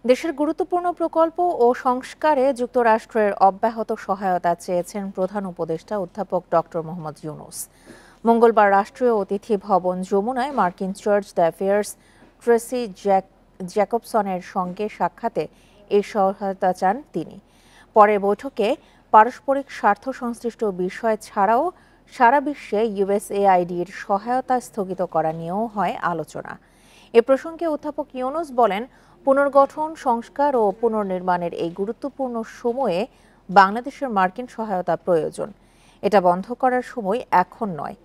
দেশের গুরুত্বপূর্ণ প্রকল্প ও সংস্কারে যুক্তরাষ্ট্রের অব্যাহত সহায়তা চেয়েছেন প্রধান উপদেষ্টা অধ্যাপক ডক্টর মোহাম্মদ ইউনূস। মঙ্গলবার রাষ্ট্রীয় অতিথি ভবন যমুনায় মার্কিন চার্চ অ্যাফেয়ার্স ট্রেসি জ্যাকবসনের সঙ্গে সাক্ষাতে এই সহায়তা চান তিনি। পরে বৈঠকে পারস্পরিক স্বার্থ সংশ্লিষ্ট বিষয় ছাড়াও সারা বিশ্বে ইউএসএআইডির সহায়তা স্থগিত করা নিয়েও হয় আলোচনা। এ প্রসঙ্গে অধ্যাপক ইউনূস বলেন, পুনর্গঠন, সংস্কার ও পুনর্নির্মাণের এই গুরুত্বপূর্ণ সময়ে বাংলাদেশের মার্কিন সহায়তা প্রয়োজন। এটা বন্ধ করার সময় এখন নয়।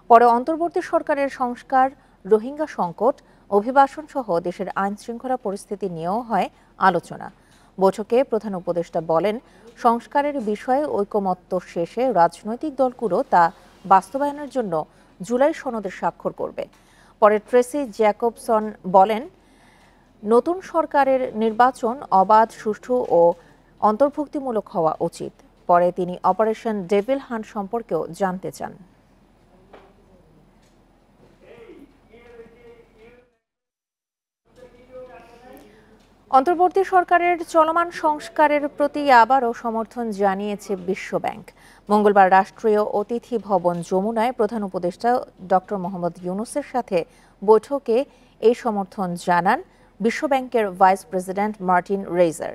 পরে অন্তর্বর্তী সরকারের সংস্কার, রোহিঙ্গা সংকট, অভিবাসন সহ দেশের আইনশৃঙ্খলা পরিস্থিতি নিয়েও হয় আলোচনা। বৈঠকে প্রধান উপদেষ্টা বলেন, সংস্কারের বিষয়ে ঐকমত্য শেষে রাজনৈতিক দলগুলো তা বাস্তবায়নের জন্য জুলাই সনদে স্বাক্ষর করবে। পরে ট্রেসি জ্যাকবসন বলেন, নতুন সরকারের নির্বাচন অবাধ, সুষ্ঠু ও অন্তর্ভুক্তিমূলক হওয়া উচিত। পরে তিনি অপারেশন ডেভিল হান্ট সম্পর্কেও জানতে চান। অন্তর্বর্তী সরকারের চলমান সংস্কারের প্রতি আবারও সমর্থন জানিয়েছে বিশ্বব্যাংক। মঙ্গলবার রাষ্ট্রীয় অতিথি ভবন যমুনায় প্রধান উপদেষ্টা ডক্টর মোহাম্মদ ইউনূসের সাথে বৈঠকে এই সমর্থন জানান বিশ্বব্যাংকের ভাইস প্রেসিডেন্ট মার্টিন রেইজার।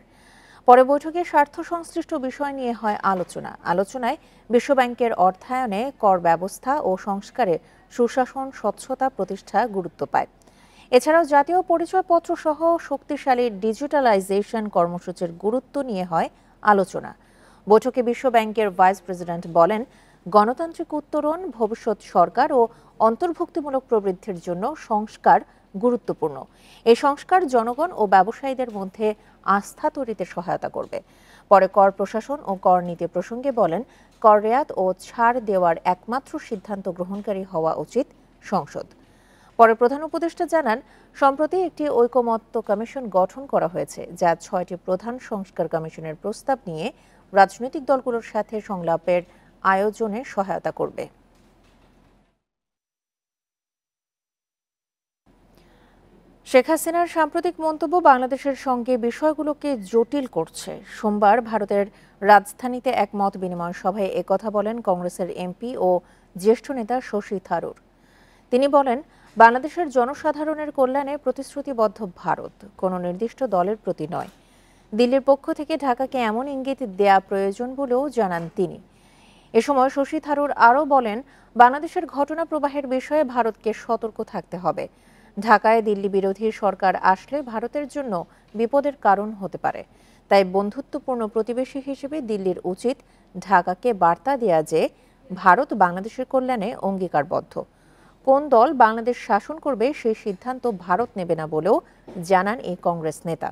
পরে বৈঠকে স্বার্থ সংশ্লিষ্ট বিষয় নিয়ে হয় আলোচনায় বিশ্বব্যাংকের অর্থায়নে কর ব্যবস্থা ও সংস্কারে সুশাসন, স্বচ্ছতা প্রতিষ্ঠা গুরুত্ব পায়। এছাড়াও জাতীয় পরিচয়পত্র সহ শক্তিশালী ডিজিটালাইজেশন কর্মসূচির গুরুত্ব নিয়ে হয় আলোচনা। বৈঠকে বিশ্বব্যাংকের ভাইস প্রেসিডেন্ট বলেন, গণতান্ত্রিক উত্তরণ, ভবিষ্যৎ সরকার ও অন্তর্ভুক্তিমূলক প্রবৃদ্ধির জন্য সংস্কার গুরুত্বপূর্ণ। এই সংস্কার জনগণ ও ব্যবসায়ীদের মধ্যে আস্থা তৈরিতে সহায়তা করবে। পরে কর প্রশাসন ও কর নীতি প্রসঙ্গে বলেন, কর রেয়াত ও ছাড় দেওয়ার একমাত্র সিদ্ধান্ত গ্রহণকারী হওয়া উচিত সংসদ। পরে প্রধান উপদেষ্টা জানান, সম্প্রতি একটি ঐকমত্য কমিশন গঠন করা হয়েছে, যা ৬টি প্রধান সংস্কার কমিশনের প্রস্তাব নিয়ে রাজনৈতিক দলগুলোর সাথে সংলাপের আয়োজনে সহায়তা করবে। শেখ হাসিনার সাম্প্রতিক মন্তব্য বাংলাদেশের সঙ্গে বিষয়গুলোকে জটিল করছে। সোমবার ভারতের রাজধানীতে এক মত বিনিময় সভায় একথা বলেন কংগ্রেসের এমপি ও জ্যেষ্ঠ নেতা শশী থারুর। তিনি বলেন, বাংলাদেশের জনসাধারণের কল্যাণে প্রতিশ্রুতিবদ্ধ ভারত, কোনো নির্দিষ্ট দলের প্রতি নয়। দিল্লির পক্ষ থেকে ঢাকাকে এমন ইঙ্গিত দেয়া প্রয়োজন বলেও জানান তিনি। এ সময় শশী থারুর আরও বলেন, বাংলাদেশের ঘটনা প্রবাহের বিষয়ে ভারতকে সতর্ক থাকতে হবে। ঢাকায় দিল্লি বিরোধী সরকার আসলে ভারতের জন্য বিপদের কারণ হতে পারে। তাই বন্ধুত্বপূর্ণ প্রতিবেশী হিসেবে দিল্লির উচিত ঢাকাকে বার্তা দেয়া যে ভারত বাংলাদেশের কল্যাণে অঙ্গীকারবদ্ধ। কোন দল বাংলাদেশ শাসন করবে সেই সিদ্ধান্ত ভারত নেবে না বলেও জানান এই কংগ্রেস নেতা।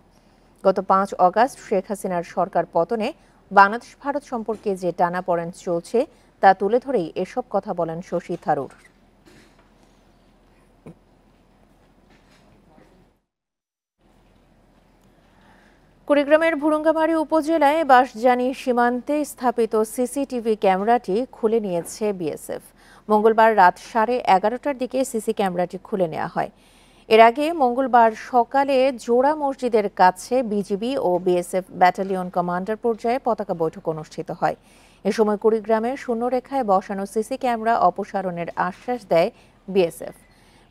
গত ৫ অগাস্ট শেখ হাসিনার সরকার পতনে বাংলাদেশ ভারত সম্পর্কে যে টানাপোড়েন চলছে তা তুলে ধরেই এসব কথা বলেন শশী থারুর। কুড়িগ্রামের ভুরুঙ্গামারী উপজেলায় বাঁশজানি সীমান্তে স্থাপিত সিসিটিভি ক্যামেরাটি খুলে নিয়েছে বিএসএফ। মঙ্গলবার রাত 11:30টার দিকে সিসি ক্যামেরাটি খুলে নেওয়া হয়। এর আগে মঙ্গলবার সকালে জোড়া মসজিদের কাছে বিজিবি ও বিএসএফ ব্যাটালিয়ন কমান্ডার পর্যায়ে পতাকা বৈঠক অনুষ্ঠিত হয়। এ সময় কুড়িগ্রামের শূন্যরেখায় বসানো সিসি ক্যামেরা অপসারণের আশ্বাস দেয় বিএসএফ।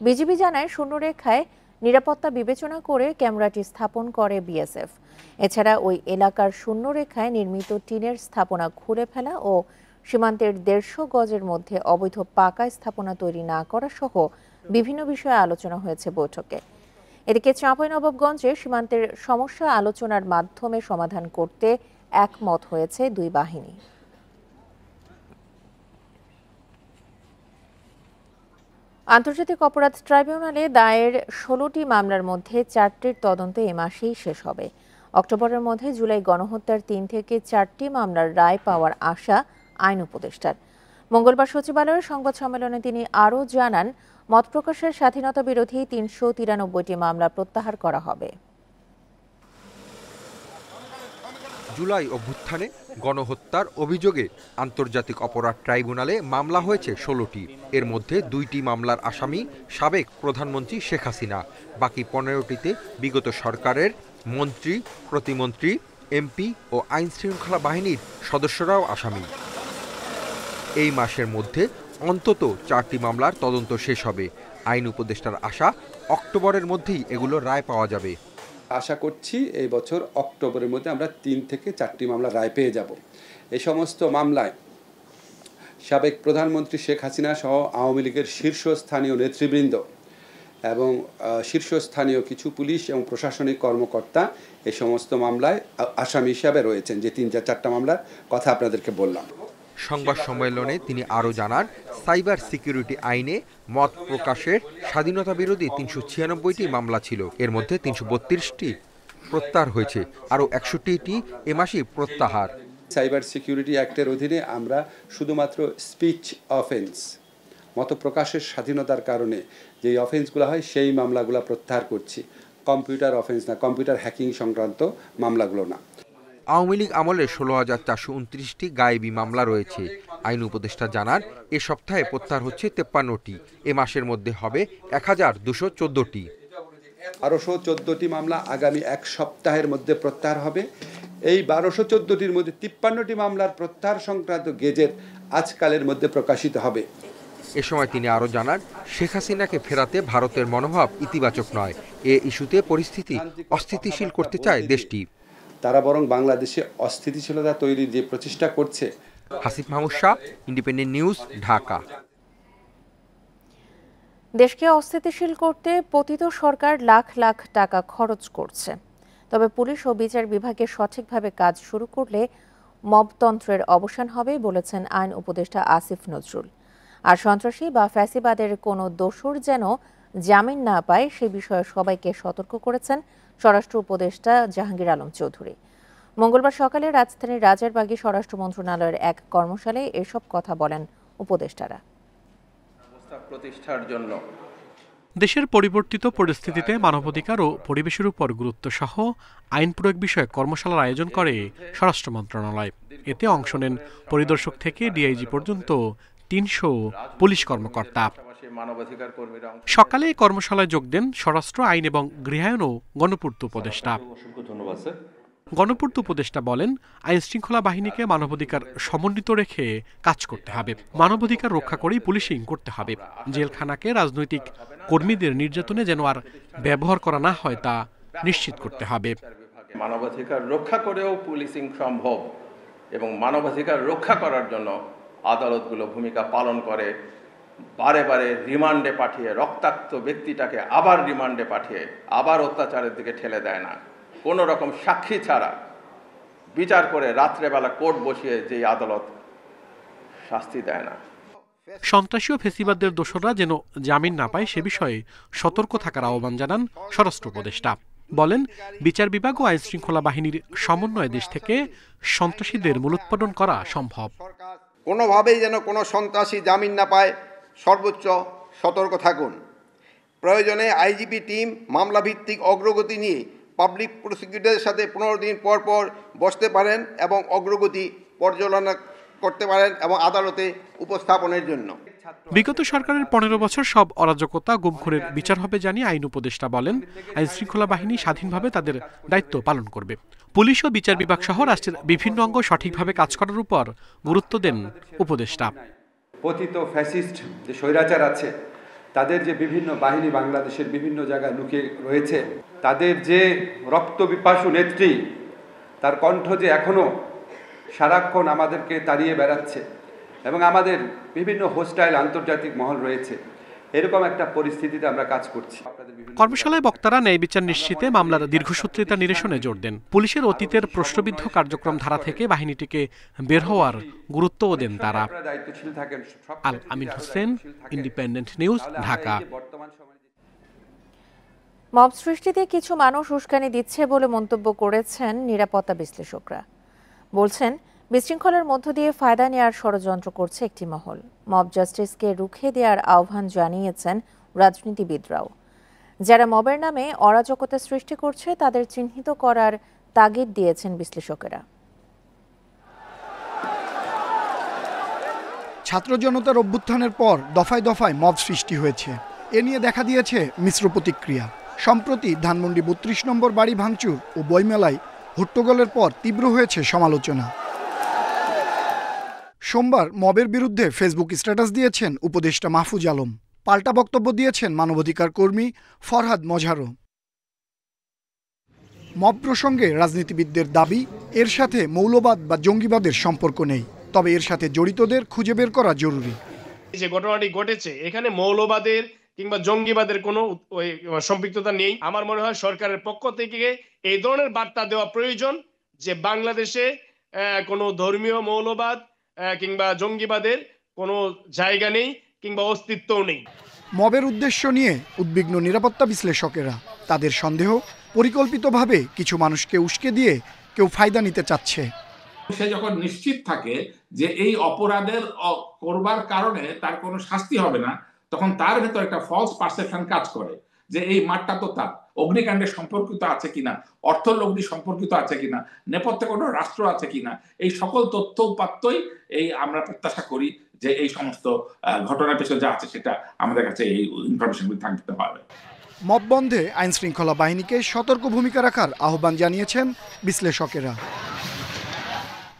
বিজিবি জানায়, শূন্যরেখায় নিরাপত্তা বিবেচনা করে ক্যামেরাটি স্থাপন করে বিএসএফ। এছাড়া ওই এলাকার শূন্যরেখায় নির্মিত টিনের স্থাপনা খুলে ফেলা ও সীমান্তের 150 গজের মধ্যে অবৈধ পাকা স্থাপনা তৈরি না করা সহ বিভিন্ন বিষয়ে আলোচনা হয়েছে বৈঠকে। এদিকে চাঁপাইনবাবগঞ্জে সীমান্তের সমস্যা আলোচনার মাধ্যমে সমাধান করতে একমত হয়েছে দুই বাহিনী। আন্তর্জাতিক অপরাধ ট্রাইব্যুনালে দায়ের 16টি মামলার মধ্যে 4টির তদন্ত এ মাসেই শেষ হবে। অক্টোবরের মধ্যে জুলাই গণহত্যার 3 থেকে 4টি মামলার রায় পাওয়ার আশা আইন উপদেষ্টার। মঙ্গলবার সচিবালয়ের সংবাদ সম্মেলনে তিনি আরও জানান, মত প্রকাশের স্বাধীনতা বিরোধী 393টি মামলা প্রত্যাহার করা হবে। জুলাই অভ্যুত্থানে গণহত্যার অভিযোগে আন্তর্জাতিক অপরাধ ট্রাইব্যুনালে মামলা হয়েছে 16টি। এর মধ্যে 2টি মামলার আসামি সাবেক প্রধানমন্ত্রী শেখ হাসিনা। বাকি 15টিতে বিগত সরকারের মন্ত্রী, প্রতিমন্ত্রী, এমপি ও আইন শৃঙ্খলা বাহিনীর সদস্যরাও আসামি। এই মাসের মধ্যে অন্তত 4টি মামলার তদন্ত শেষ হবে। আইন উপদেষ্টার আশা, অক্টোবরের মধ্যেই এগুলো রায় পাওয়া যাবে। আশা করছি এই বছর অক্টোবরের মধ্যে আমরা 3 থেকে 4টি মামলা রায় পেয়ে যাব। এই সমস্ত মামলায় সাবেক প্রধানমন্ত্রী শেখ হাসিনা সহ আওয়ামী লীগের শীর্ষস্থানীয় নেতৃবৃন্দ এবং শীর্ষস্থানীয় কিছু পুলিশ এবং প্রশাসনিক কর্মকর্তা এই সমস্ত মামলায় আসামি হিসাবে রয়েছেন, যে 3-4টা মামলার কথা আপনাদেরকে বললাম। সংবাদ সম্মেলনে তিনি আরও জানান, সাইবার সিকিউরিটি আইনে মত প্রকাশের স্বাধীনতা বিরোধী 396টি মামলা ছিল। এর মধ্যে 332টি প্রত্যাহার হয়েছে, আরও 61টি এ মাসেই প্রত্যাহার। সাইবার সিকিউরিটি অ্যাক্টের অধীনে আমরা শুধুমাত্র স্পিচ অফেন্স, মত প্রকাশের স্বাধীনতার কারণে যেই অফেন্সগুলো হয় সেই মামলাগুলো প্রত্যাহার করছি। কম্পিউটার অফেন্স না, কম্পিউটার হ্যাকিং সংক্রান্ত মামলাগুলো না। আওয়ামী লীগ আমলে 16,429টি গায়েবী মামলা রয়েছে। আইন উপদেষ্টা জানান, এ সপ্তাহে প্রত্যাহার হচ্ছে 53টি, এ মাসের মধ্যে হবে 1214টি। 1214টি মামলা আগামী এক সপ্তাহের মধ্যে প্রত্যাহার হবে। এই 1214টির মধ্যে 53টি মামলার প্রত্যাহার সংক্রান্ত গেজেট আজকালের মধ্যে প্রকাশিত হবে। এ সময় তিনি আরও জানান, শেখ হাসিনাকে ফেরাতে ভারতের মনোভাব ইতিবাচক নয়। এ ইস্যুতে পরিস্থিতি অস্থিতিশীল করতে চায় দেশটি। তারা বরং বাংলাদেশে অস্থিতিশীলতা তৈরির যে প্রচেষ্টা করছে। Hasif Mahmud Shah, independent news, Dhaka. দেশকে অস্থিতিশীল করতে পতিত সরকার লাখ লাখ টাকা খরচ করছে। তবে পুলিশ ও বিচার বিভাগে সঠিকভাবে কাজ শুরু করলে মবতন্ত্রের অবসান হবে বলেছেন আইন উপদেষ্টা আসিফ নজরুল। আর সন্ত্রাসী বা ফ্যাসিবাদের কোনো দোষর যেন জামিন না পায় সে বিষয়ে সবাইকে সতর্ক করেছেন স্বরাষ্ট্র উপদেষ্টা জাহাঙ্গীর আলম চৌধুরী। মঙ্গলবার সকালে রাজধানীর রাজারবাগে স্বরাষ্ট্র মন্ত্রণালয়ের এক কর্মশালায় এসব কথা বলেন উপদেষ্টারা। প্রতিষ্ঠার জন্য দেশের পরিবর্তিত পরিস্থিতিতে মানবাধিকার ও পরিবেশের উপর গুরুত্ব সহ আইন প্রয়োগ বিষয়ক কর্মশালার আয়োজন করে স্বরাষ্ট্র মন্ত্রণালয়। এতে অংশ নেন পরিদর্শক থেকে ডিআইজি পর্যন্ত 300 পুলিশ কর্মকর্তা। সকালে এই কর্মশালায় যোগ দেন স্বরাষ্ট্র, আইন এবং গৃহায়ন ও গণপূর্ত উপদেষ্টা। গণপূর্ত উপদেষ্টা বলেন, আইন শৃঙ্খলা বাহিনীকে মানবাধিকার সমন্বিত রেখে কাজ করতে হবে। মানবাধিকার রক্ষা করেই পুলিশিং করতে হবে। জেলখানাকে রাজনৈতিক কর্মীদের নির্যাতনে যেন আর ব্যবহার করা না হয় তা নিশ্চিত করতে হবে। মানবাধিকার রক্ষা করেও পুলিশিং সম্ভব এবং মানবাধিকার রক্ষা করার জন্য আদালতগুলো ভূমিকা পালন করে। বারে বারে রিমান্ডে পাঠিয়ে রক্তাক্ত ব্যক্তিটাকে আবার রিমান্ডে পাঠিয়ে আবার অত্যাচারের দিকে ঠেলে দেয় না। কোনো রকম সাক্ষী ছাড়া বিচার করে রাত্রেবেলা কোর্ট বসিয়ে যেই আদালত শাস্তি দেয় না। সন্ত্রাসী ও ফেসিবাদদের দোষররা যেন জামিন না পায় সে বিষয়ে সতর্ক থাকার আহ্বান জানান স্বরাষ্ট্র উপদেষ্টা। বলেন, বিচার বিভাগ ও আইন শৃঙ্খলা বাহিনীর সমন্বয়ে দেশ থেকে সন্ত্রাসীদের মূলোৎপাটন করা সম্ভব। কোনোভাবেই যেন কোনো সন্ত্রাসী জামিন না পায়, সর্বোচ্চ সতর্ক থাকুন। প্রয়োজনে আইজিপি টিম মামলাভিত্তিক অগ্রগতি নিয়ে পাবলিক প্রসিকিউটরের সাথে 15 দিন পর পর বসতে পারেন এবং অগ্রগতি পর্যালোচনা করতে পারেন এবং আদালতে উপস্থাপনের জন্য। বিগত সরকারের 15 বছর সব অরাজকতা গুমখুরের বিচার হবে জানিয়ে আইন উপদেষ্টা বলেন, আইন শৃঙ্খলা বাহিনী স্বাধীনভাবে তাদের দায়িত্ব পালন করবে। পুলিশ ও বিচার বিভাগ সহ রাষ্ট্রের বিভিন্ন অঙ্গ সঠিকভাবে কাজ করার উপর গুরুত্ব দেন উপদেষ্টা। পতিত ফ্যাসিস্ট যে স্বৈরাচার আছে, তাদের যে বিভিন্ন বাহিনী বাংলাদেশের বিভিন্ন জায়গায় লুকিয়ে রয়েছে, তাদের যে রক্তপিপাসু নেত্রী, তার কণ্ঠ যে এখনও সারাক্ষণ আমাদেরকে তাড়িয়ে বেড়াচ্ছে এবং আমাদের বিভিন্ন হোস্টাইল আন্তর্জাতিক মহল রয়েছে, এরকম একটা পরিস্থিতিতে আমরা কাজ করছি। কর্মশালায় বক্তারা ন্যায় বিচার নিশ্চিতে মামলার দীর্ঘসূত্রিতা নিরসনে জোর দেন। পুলিশের অতীতের প্রশ্নবিদ্ধ কার্যক্রম ধারা থেকে বাহিনীটিকে বের হওয়ার গুরুত্বও দেন তারা। Al Amin Hossain, Independent news, Dhaka. Mob সৃষ্টিতে কিছু মানুষ উস্কানি দিচ্ছে বলে মন্তব্য করেছেন নিরাপত্তা বিশ্লেষকরা। বলছেন, বিশৃঙ্খলার মধ্য দিয়ে ফায়দা নেওয়ার ষড়যন্ত্র করছে একটি মহল। মব জাস্টিসকে রুখে দেওয়ার আহ্বান জানিয়েছেন রাজনীতিবিদরাও। যারা মবের নামে অরাজকতা সৃষ্টি করছে তাদের চিহ্নিত করার তাগিদ দিয়েছেন বিশ্লেষকেরা। ছাত্র জনতার অভ্যুত্থানের পর দফায় দফায় মব সৃষ্টি হয়েছে। এ নিয়ে দেখা দিয়েছে মিশ্র প্রতিক্রিয়া। সম্প্রতি ধানমন্ডি ৩২ নম্বর বাড়ি ভাঙচুর ও বইমেলায় হট্টগোলের পর তীব্র হয়েছে সমালোচনা। সোমবার মবের বিরুদ্ধে ফেসবুক স্ট্যাটাস দিয়েছেন উপদেষ্টা মাহফুজ আলম। পাল্টা বক্তব্য দিয়েছেন মানবাধিকার কর্মী ফরহাদ মজহারও। মব প্রসঙ্গে রাজনীতিবিদদের দাবি, এর সাথে মৌলবাদ বা জঙ্গিবাদের সম্পর্ক নেই, তবে এর সাথে জড়িতদের খুঁজে বের করা জরুরি। যে ঘটনাটি ঘটেছে এখানে মৌলবাদের কিংবা জঙ্গিবাদের কোনো সম্পৃক্ততা নেই। আমার মনে হয় সরকারের পক্ষ থেকে এই ধরনের বার্তা দেওয়া প্রয়োজন যে বাংলাদেশে কোনো ধর্মীয় মৌলবাদ কিংবা জঙ্গিবাদের কোনো জায়গা নেই কিংবা অস্তিত্বও নেই। মবের উদ্দেশ্য নিয়ে উদ্বিগ্ন নিরাপত্তা বিশ্লেষকেরা। তাদের সন্দেহ, পরিকল্পিতভাবে কিছু মানুষকে উস্কে দিয়ে কেউ ফায়দা নিতে চাচ্ছে। সে যখন নিশ্চিত থাকে যে এই অপরাধের করবার কারণে তার কোনো শাস্তি হবে না, তখন তার ভেতর একটা ফলস পারসেপশন কাজ করে যে এই মাঠটা তো তার অগ্নিকাণ্ডের সম্পর্কিত আছে কিনা, অর্থলগ্নি সম্পর্কিত আছে কিনা, নেপথ্যে কোনো রাষ্ট্র আছে কিনা, এই সকল তথ্য উপাত্তই এই আমরা প্রত্যাশা করি যে এই সমস্ত ঘটনার পেছনে যা আছে সেটা আমাদের কাছে এই ইনফরমেশনগুলো থাকতে হবে। মব বন্ধে আইন শৃঙ্খলা বাহিনীকে সতর্ক ভূমিকা রাখার আহ্বান জানিয়েছেন বিশ্লেষকেরা।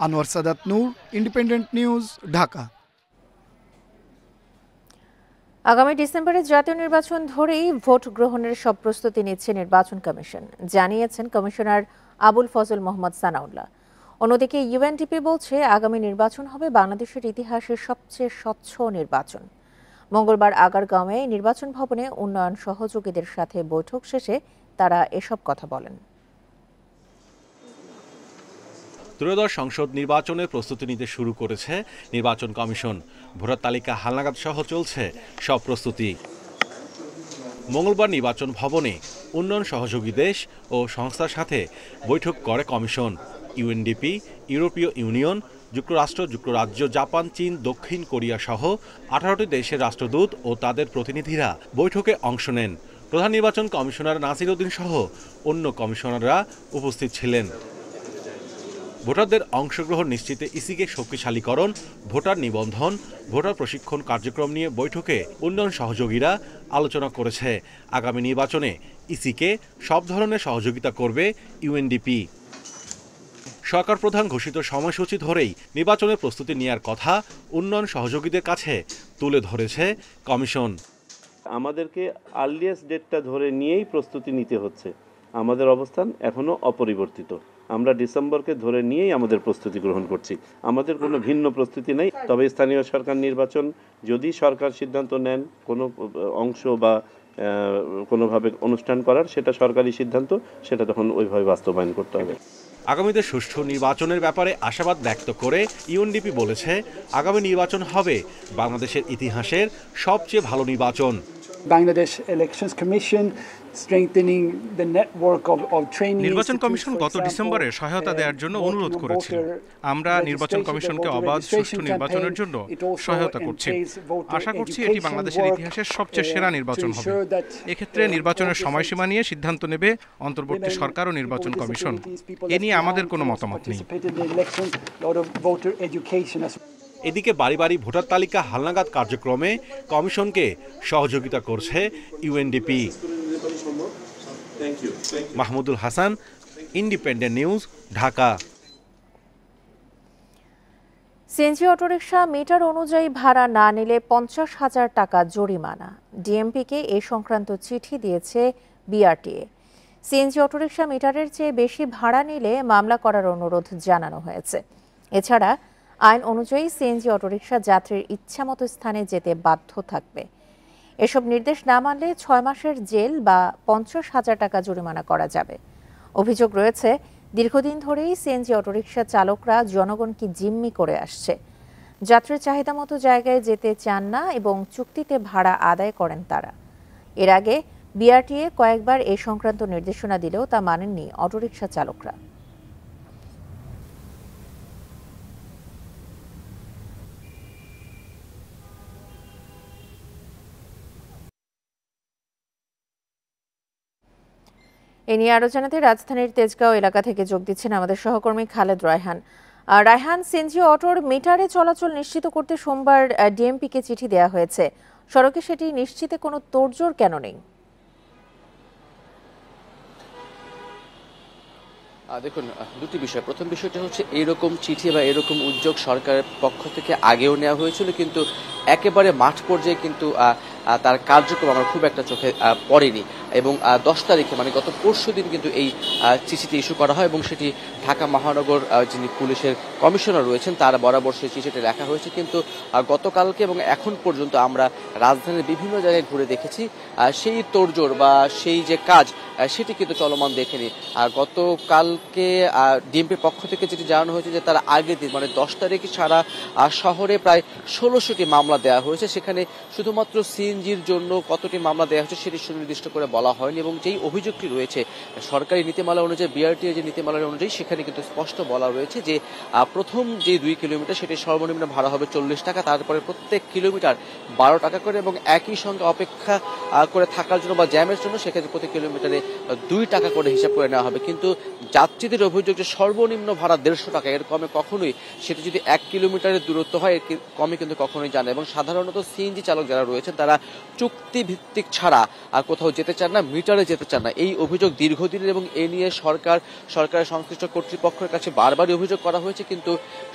আনোয়ার সাদাত নূর, ইন্ডিপেন্ডেন্ট নিউজ, ঢাকা। আগামী ডিসেম্বরে জাতীয় নির্বাচন ধরেই ভোট গ্রহণের সব প্রস্তুতি নিচ্ছে নির্বাচন কমিশন, জানিয়েছেন কমিশনার আবুল ফজল মোহাম্মদ সানাউল্লাহ। অন্যদিকে ইউএনডিপি বলছে আগামী নির্বাচন হবে বাংলাদেশের ইতিহাসের সবচেয়ে স্বচ্ছ নির্বাচন। মঙ্গলবার আগারগাঁওয়ে নির্বাচন ভবনে উন্নয়ন সহযোগীদের সাথে বৈঠক শেষে তারা এসব কথা বলেন। ত্রয়োদশ সংসদ নির্বাচনের প্রস্তুতি নিতে শুরু করেছে নির্বাচন কমিশন। ভোটার তালিকা হালনাগাদ সহ চলছে সব প্রস্তুতি। মঙ্গলবার নির্বাচন ভবনে উন্নয়ন সহযোগী দেশ ও সংস্থার সাথে বৈঠক করে কমিশন। ইউএনডিপি, ইউরোপীয় ইউনিয়ন, যুক্তরাষ্ট্র, যুক্তরাজ্য, জাপান, চীন, দক্ষিণ কোরিয়া সহ 18টি দেশের রাষ্ট্রদূত ও তাদের প্রতিনিধিরা বৈঠকে অংশ নেন। প্রধান নির্বাচন কমিশনার নাসির উদ্দিন সহ অন্য কমিশনাররা উপস্থিত ছিলেন। ভোটারদের অংশগ্রহণ নিশ্চিতে ইসিকে শক্তিশালীকরণ, ভোটার নিবন্ধন, ভোটার প্রশিক্ষণ কার্যক্রম নিয়ে বৈঠকে উন্নয়ন সহযোগীরা আলোচনা করেছে। আগামী নির্বাচনে ইসিকে সব ধরনের সহযোগিতা করবে ইউএনডিপি। সরকার প্রধান ঘোষিত সময়সূচি ধরেই নির্বাচনের প্রস্তুতি নেওয়ার কথা উন্নয়ন সহযোগীদের কাছে তুলে ধরেছে কমিশন। আমাদেরকে আর্লিয়েস্ট ডেটটা ধরে নিয়েই প্রস্তুতি নিতে হচ্ছে। আমাদের অবস্থান এখনো অপরিবর্তিত। আমরা ডিসেম্বরকে ধরে নিয়েই আমাদের প্রস্তুতি গ্রহণ করছি। আমাদের কোনো ভিন্ন প্রস্তুতি নেই। তবে স্থানীয় সরকার নির্বাচন যদি সরকার সিদ্ধান্ত নেন কোনো অংশ বা কোনোভাবে অনুষ্ঠান করার, সেটা সরকারি সিদ্ধান্ত, সেটা তখন ওইভাবে বাস্তবায়ন করতে হবে। আগামীতে সুষ্ঠু নির্বাচনের ব্যাপারে আশাবাদ ব্যক্ত করে ইউএনডিপি বলেছে আগামী নির্বাচন হবে বাংলাদেশের ইতিহাসের সবচেয়ে ভালো নির্বাচন। বাংলাদেশ ইলেকশনস কমিশন নির্বাচন কমিশন গত ডিসেম্বরে সহায়তা দেওয়ার জন্য অনুরোধ করেছিল। আমরা নির্বাচন কমিশনকে অবাধ সুষ্ঠু নির্বাচনের জন্য সহায়তা করছি। আশা করছি এটি বাংলাদেশের ইতিহাসের সবচেয়ে সেরা নির্বাচন হবে। এক্ষেত্রে নির্বাচনের সময়সীমা নিয়ে সিদ্ধান্ত নেবে অন্তর্বর্তী সরকার ও নির্বাচন কমিশন। এ নিয়ে আমাদের কোনো মতামত নেই। এদিকে বাড়ি বাড়ি ভোটার তালিকা হালনাগাদ কার্যক্রমে কমিশনকে সহযোগিতা করছে UNDP. Mahmudul Hasan, independent news, Dhaka. CNG autorickshaw meter অনুযায়ী ভাড়া না নিলে 50,000 টাকা জরিমানা। ডিএমপিকে এ সংক্রান্ত চিঠি দিয়েছে বিআরটিএ। সিএনজি অটোরিকশা মিটারের চেয়ে বেশি ভাড়া নিলে মামলা করার অনুরোধ জানানো হয়েছে। এছাড়া আইন অনুযায়ী সিএনজি অটোরিকশা যাত্রীর ইচ্ছামতো স্থানে যেতে বাধ্য থাকবে। এসব নির্দেশ না মানলে 6 মাসের জেল বা 50,000 টাকা জরিমানা করা যাবে। অভিযোগ রয়েছে, দীর্ঘদিন ধরেই সিএনজি অটোরিকশা চালকরা জনগণকে জিম্মি করে আসছে। যাত্রীর চাহিদা মতো জায়গায় যেতে চান না এবং চুক্তিতে ভাড়া আদায় করেন তারা। এর আগে বিআরটিএ কয়েকবার এই সংক্রান্ত নির্দেশনা দিলেও তা মানেননি অটোরিকশা চালকরা। এ নিয়ে আরো জানাতে রাজধানীর তেজগাঁও এলাকা থেকে যোগ দিচ্ছেন আমাদের সহকর্মী খালেদ রায়হান। রায়হান, সিএনজি অটোর মিটারে চলাচল নিশ্চিত করতে সোমবার ডিএমপিকে চিঠি দেওয়া হয়েছে। সড়কে সেটি নিশ্চিতে কোনো তোড়জোড় কেন নেই? দেখুন, দুটি বিষয়। প্রথম বিষয়টা হচ্ছে এইরকম চিঠি বা এরকম উদ্যোগ সরকারের পক্ষ থেকে আগেও নেওয়া হয়েছিল, কিন্তু একেবারে মাঠ পর্যায়ে কিন্তু তার কার্যক্রম আমার খুব একটা চোখে পড়েনি। এবং 10 তারিখে মানে গত পরশু দিন কিন্তু এই চিঠিটি ইস্যু করা হয় এবং সেটি ঢাকা মহানগর যিনি পুলিশের কমিশনার রয়েছেন তার বরাবর সেই চিঠিটি লেখা হয়েছে। কিন্তু গতকালকে এবং এখন পর্যন্ত আমরা রাজধানীর বিভিন্ন জায়গায় ঘুরে দেখেছি সেই তোড়জোড় বা সেই যে কাজ সেটি কিন্তু চলমান দেখেনি। গতকালকে ডিএমপির পক্ষ থেকে যেটি জানানো হয়েছে যে তারা আগের দিন মানে 10 তারিখে সারা শহরে প্রায় 1600টি মামলা দেওয়া হয়েছে। সেখানে শুধুমাত্র সিএনজির জন্য কতটি মামলা দেওয়া হয়েছে সেটি সুনির্দিষ্ট করে বলা হয়নি এবং যেই অভিযোগটি রয়েছে সরকারি নীতিমালা অনুযায়ী, বিআরটি যে নীতিমালা অনুযায়ী, সেখানে কিন্তু স্পষ্ট বলা রয়েছে যে প্রথম যে 2 কিলোমিটার সেটি সর্বনিম্ন ভাড়া হবে 40 টাকা, তারপরে প্রত্যেক কিলোমিটার 12 টাকা করে এবং একই সঙ্গে অপেক্ষা করে থাকার জন্য বা জ্যামের জন্য সেক্ষেত্রে প্রতি কিলোমিটারে 2 টাকা করে হিসাব করে নেওয়া হবে। কিন্তু যাত্রীদের অভিযোগ যে সর্বনিম্ন ভাড়া 150 টাকা, এর কমে কখনোই, সেটি যদি 1 কিলোমিটারের দূরত্ব হয় এর কমে কিন্তু কখনোই জানে। এবং সাধারণত সিএনজি চালক যারা রয়েছেন তারা চুক্তি ভিত্তিক ছাড়া আর কোথাও যেতে চান না, মিটারে যেতে চান না। এই অভিযোগ দীর্ঘদিনের এবং এ নিয়ে সরকারের সংশ্লিষ্ট কর্তৃপক্ষের কাছে বারবারই অভিযোগ করা হয়েছে, কিন্তু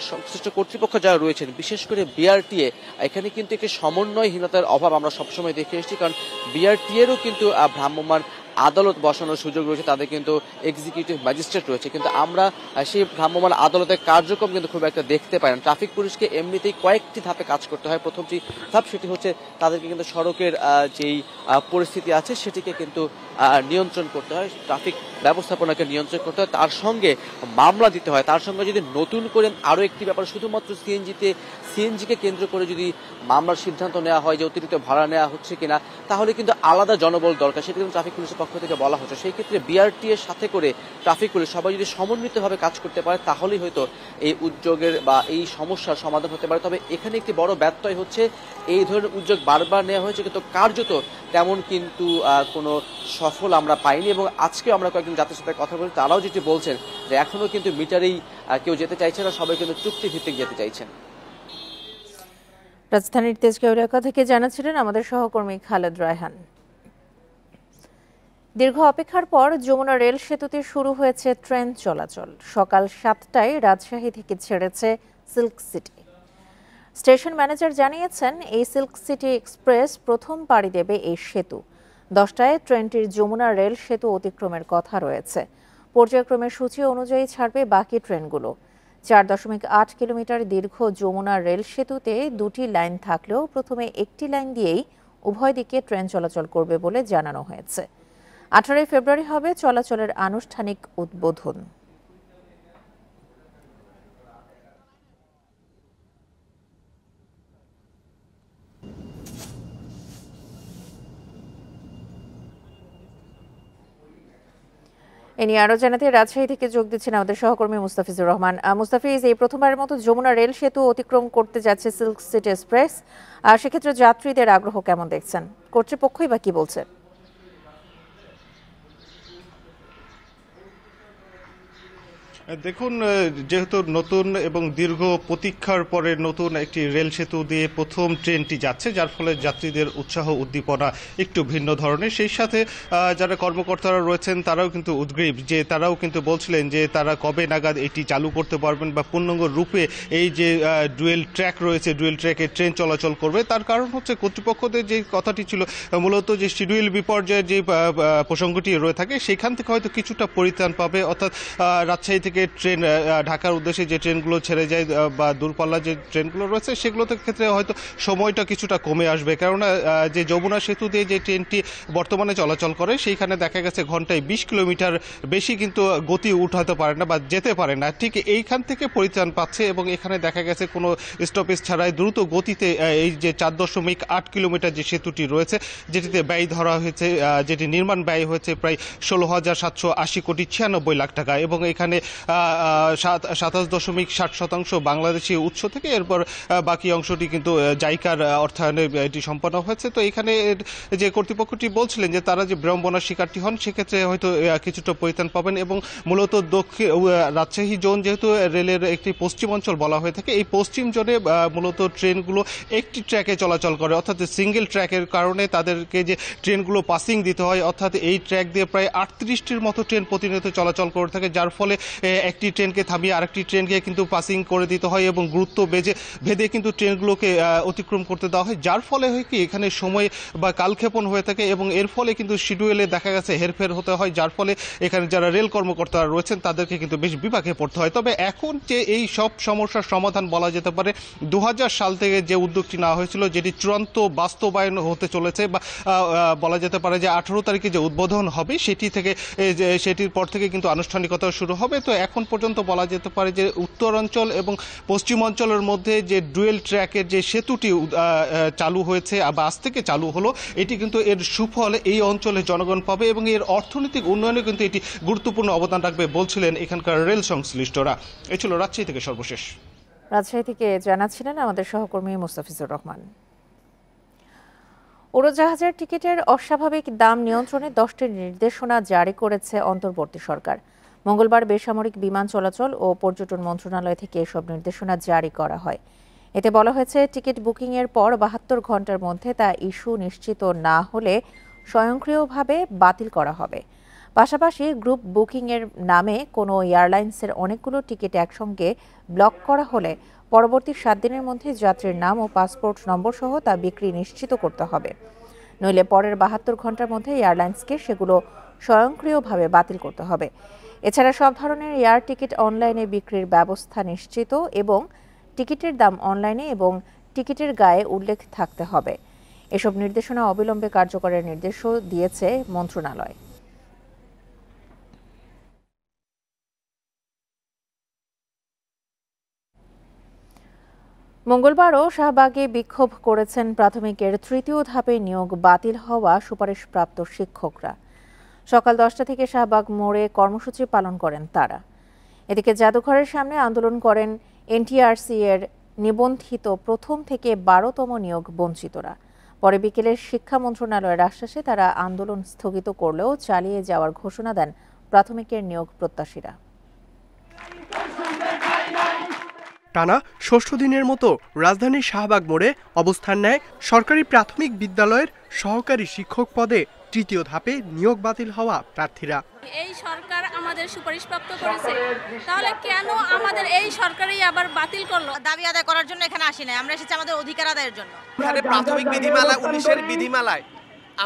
সংশ্লিষ্ট কর্তৃপক্ষ যারা রয়েছেন বিশেষ করে বিআরটিএ, এখানে কিন্তু একটি সমন্বয়হীনতার অভাব আমরা সবসময় দেখে এসেছি। কারণ বিআরটিএরও কিন্তু ভ্রাম্যমাণ আদালত বসানোর সুযোগ রয়েছে, তাদের কিন্তু এক্সিকিউটিভ ম্যাজিস্ট্রেট রয়েছে, কিন্তু আমরা সেই ভ্রাম্যমাণ আদালতের কার্যক্রম কিন্তু খুব একটা দেখতে পাই না। ট্রাফিক পুলিশকে এমনিতেই কয়েকটি ধাপে কাজ করতে হয়। প্রথম যে ধাপ সেটি হচ্ছে তাদেরকে কিন্তু সড়কের যেই পরিস্থিতি আছে সেটিকে কিন্তু নিয়ন্ত্রণ করতে হয়, ট্রাফিক ব্যবস্থাপনাকে নিয়ন্ত্রণ করতে হয়, তার সঙ্গে মামলা দিতে হয়। তার সঙ্গে যদি নতুন করে আরও একটি ব্যাপার শুধুমাত্র সিএনজিকে কেন্দ্র করে যদি মামলার সিদ্ধান্ত নেওয়া হয় যে অতিরিক্ত ভাড়া নেওয়া হচ্ছে কিনা, তাহলে কিন্তু আলাদা জনবল দরকার, সেটা কিন্তু ট্রাফিক পুলিশের পক্ষ থেকে বলা হচ্ছে। সেই ক্ষেত্রে বিআরটি এর সাথে করে ট্রাফিক পুলিশ সবাই যদি সমন্বিতভাবে কাজ করতে পারে তাহলেই হয়তো এই উদ্যোগের বা এই সমস্যার সমাধান হতে পারে। তবে এখানে একটি বড় ব্যত্যয় হচ্ছে, এই ধরনের উদ্যোগ বারবার নেওয়া হয়েছে কিন্তু কার্যত তেমন কিন্তু কোনো সফল আমরা পাইনি। এবং আজকে আমরা কয়েকজন যাত্রীর সাথে কথা বলি, তারাও যেটি বলছেন যে এখনো কিন্তু মিটারেই কেউ যেতে চাইছে না, সবাই কিন্তু চুক্তিভিত্তিক যেতে চাইছেন। রাজধানীর তেজগাঁও এলাকা থেকে জানাচ্ছিলেন আমাদের সহকর্মী খালেদ রায়হান। দীর্ঘ অপেক্ষার পর যমুনা রেল সেতুতে শুরু হয়েছে ট্রেন চলাচল। সকাল 7টায় রাজশাহী থেকে ছেড়েছে সিল্ক সিটি। স্টেশন ম্যানেজার জানিয়েছেন এই সিল্ক সিটি এক্সপ্রেস প্রথম পাড়ি দেবে এই সেতু। 10টায় ট্রেনটির যমুনা রেল সেতু অতিক্রমের কথা রয়েছে। পর্যায়ক্রমের সূচি অনুযায়ী ছাড়বে বাকি ট্রেনগুলো। 4.8 কিলোমিটার দীর্ঘ যমুনা রেল সেতুতে 2টি লাইন থাকলেও প্রথমে একটি লাইন দিয়েই উভয় দিকে ট্রেন চলাচল করবে বলে জানানো হয়েছে। 18 ফেব্রুয়ারি হবে চলাচলের আনুষ্ঠানিক উদ্বোধন। এ নিয়ে আরো জানাতে রাজশাহী থেকে যোগ দিচ্ছেন আমাদের সহকর্মী মুস্তাফিজুর রহমান। মুস্তাফিজ, এই প্রথমবারের মতো যমুনা রেল সেতু অতিক্রম করতে যাচ্ছে সিল্ক সিটি এক্সপ্রেস, সেক্ষেত্রে যাত্রীদের আগ্রহ কেমন দেখছেন? কর্তৃপক্ষই বা কি বলছে? দেখুন, যেহেতু নতুন এবং দীর্ঘ প্রতীক্ষার পরে নতুন একটি রেল সেতু দিয়ে প্রথম ট্রেনটি যাচ্ছে, যার ফলে যাত্রীদের উৎসাহ উদ্দীপনা একটু ভিন্ন ধরনের। সেই সাথে যারা কর্মকর্তারা রয়েছেন তারাও কিন্তু উদ্গ্রীব, যে তারাও কিন্তু বলছিলেন যে তারা কবে নাগাদ এটি চালু করতে পারবেন বা পূর্ণাঙ্গ রূপে এই যে ডুয়েল ট্র্যাক রয়েছে, ডুয়েল ট্র্যাকে ট্রেন চলাচল করবে। তার কারণ হচ্ছে কর্তৃপক্ষদের যে কথাটি ছিল মূলত যে শিডিউল বিপর্যয়ের যে প্রসঙ্গটি রয়ে থাকে সেখান থেকে হয়তো কিছুটা পরিত্রাণ পাবে। অর্থাৎ রাজশাহী থেকে ট্রেন ঢাকার উদ্দেশ্যে যে ট্রেনগুলো ছেড়ে যায় বা দূরপাল্লার যে ট্রেনগুলো রয়েছে সেগুলোতে ক্ষেত্রে হয়তো সময়টা কিছুটা কমে আসবে, কেননা যে যমুনা সেতু দিয়ে যে ট্রেনটি বর্তমানে চলাচল করে সেইখানে দেখা গেছে ঘন্টায় 20 কিলোমিটার বেশি কিন্তু গতি উঠাতে পারে না বা যেতে পারে না। ঠিক এইখান থেকে পরিত্রাণ পাচ্ছে এবং এখানে দেখা গেছে কোনো স্টপেজ ছাড়াই দ্রুত গতিতে এই যে 4.8 কিলোমিটার যে সেতুটি রয়েছে, যেটিতে ব্যয় ধরা হয়েছে, যেটি নির্মাণ ব্যয় হয়েছে প্রায় 16,780 কোটি 96 লাখ টাকা, এবং এখানে 27.60% বাংলাদেশি উৎস থেকে, এরপর বাকি অংশটি কিন্তু জাইকার অর্থায়নে এটি সম্পন্ন হয়েছে। তো এখানে যে কর্তৃপক্ষটি বলছিলেন যে তারা যে বিড়ম্বনার শিকারটি হন সেক্ষেত্রে হয়তো কিছুটা পরিত্রাণ পাবেন, এবং মূলত রাজশাহী জোন যেহেতু রেলের একটি পশ্চিম অঞ্চল বলা হয়ে থাকে, এই পশ্চিম জোনে মূলত ট্রেনগুলো একটি ট্র্যাকে চলাচল করে, অর্থাৎ সিঙ্গেল ট্র্যাকের কারণে তাদেরকে যে ট্রেনগুলো পাসিং দিতে হয়, অর্থাৎ এই ট্র্যাক দিয়ে প্রায় 38টির মতো ট্রেন প্রতিনিয়ত চলাচল করে থাকে, যার ফলে একটি ট্রেনকে থামিয়ে আরেকটি ট্রেনকে কিন্তু পাসিং করে দিতে হয় এবং গুরুত্ব ভেদে কিন্তু ট্রেনগুলোকে অতিক্রম করতে দেওয়া হয়, যার ফলে হয় কি এখানে সময় বা কালক্ষেপণ হয়ে থাকে এবং এর ফলে কিন্তু শিডিউলে দেখা গেছে হেরফের হতে হয়, যার ফলে এখানে যারা রেল কর্মকর্তারা রয়েছেন তাদেরকে কিন্তু বেশ বিপাকে পড়তে হয়। তবে এখন যে এই সব সমস্যার সমাধান বলা যেতে পারে 2000 সাল থেকে যে উদ্যোগটি নেওয়া হয়েছিল, যেটি চূড়ান্ত বাস্তবায়ন হতে চলেছে, বা বলা যেতে পারে যে 18 তারিখে যে উদ্বোধন হবে সেটির পর থেকে কিন্তু আনুষ্ঠানিকতা শুরু হবে। তো এখন পর্যন্ত বলা যেতে পারে যে উত্তরাঞ্চল এবং পশ্চিম অঞ্চলের মধ্যে যে ডুয়েল ট্র্যাকের যে সেতুটি চালু হয়েছে বা আজ থেকে চালু হলো, এটি কিন্তু এর সুফল এই অঞ্চলে জনগণ পাবে এবং এর অর্থনৈতিক উন্নয়নে কিন্তু এটি গুরুত্বপূর্ণ অবদান রাখবে বলছিলেন এখানকার রেল সংশ্লিষ্টরা। এই ছিল রাজশাহী থেকে সর্বশেষ। রাজশাহী থেকে জানাচ্ছিলেন আমাদের সহকর্মী মুস্তাফিজুর রহমান। উড়োজাহাজের টিকিটের অস্বাভাবিক দাম নিয়ন্ত্রণে 10টি নির্দেশনা জারি করেছে অন্তর্বর্তী সরকার। মঙ্গলবার বেসামরিক বিমান চলাচল ও পর্যটন মন্ত্রণালয় থেকে এসব নির্দেশনা জারি করা হয়। এতে বলা হয়েছে, টিকিট বুকিংয়ের পর 72 ঘন্টার মধ্যে তা ইস্যু নিশ্চিত না হলে স্বয়ংক্রিয়ভাবে বাতিল করা হবে। পাশাপাশি গ্রুপ বুকিংয়ের নামে কোনো এয়ারলাইন্সের অনেকগুলো টিকিট একসঙ্গে ব্লক করা হলে পরবর্তী 7 দিনের মধ্যে যাত্রীর নাম ও পাসপোর্ট নম্বর সহ তা বিক্রি নিশ্চিত করতে হবে। নইলে পরের 72 ঘন্টার মধ্যে এয়ারলাইন্সকে সেগুলো স্বয়ংক্রিয়ভাবে বাতিল করতে হবে। এছাড়া সব ধরনের এয়ার টিকিট অনলাইনে বিক্রির ব্যবস্থা নিশ্চিত এবং টিকিটের দাম অনলাইনে এবং টিকিটের গায়ে উল্লেখ থাকতে হবে। এসব নির্দেশনা অবিলম্বে কার্যকরের নির্দেশও দিয়েছে মন্ত্রণালয়। মঙ্গলবারও শাহবাগে বিক্ষোভ করেছেন প্রাথমিকের 3য় ধাপে নিয়োগ বাতিল হওয়া সুপারিশপ্রাপ্ত শিক্ষকরা। সকাল 10টা থেকে শাহবাগ মোড়ে কর্মসূচি পালন করেন তারা। এদিকে জাদুঘরের সামনে আন্দোলন করেন এনটিআরসি এর নিবন্ধিত প্রথম থেকে 12তম নিয়োগ বঞ্চিতরা। পরে বিকেলে শিক্ষা মন্ত্রণালয়ের আশ্বাসে তারা আন্দোলন স্থগিত করলেও চালিয়ে যাওয়ার ঘোষণা দেন প্রাথমিকের নিয়োগ প্রত্যাশীরা। টানা 6ষ্ঠ দিনের মতো রাজধানীর শাহবাগ মোড়ে অবস্থান নেয় সরকারি প্রাথমিক বিদ্যালয়ের সহকারী শিক্ষক পদে 3য় ধাপে নিয়োগ বাতিল হওয়া প্রার্থীরা। এই সরকার আমাদের সুপারিশপ্রাপ্ত করেছে, তাহলে কেন আমাদের এই সরকারই আবার বাতিল করলো? দাবি আদায় করার জন্য এখানে আসি নাই, আমরা এসেছি আমাদের অধিকার আদায়ের জন্য। এখানে প্রাথমিক বিধিমালা 19-এর বিধিমালায়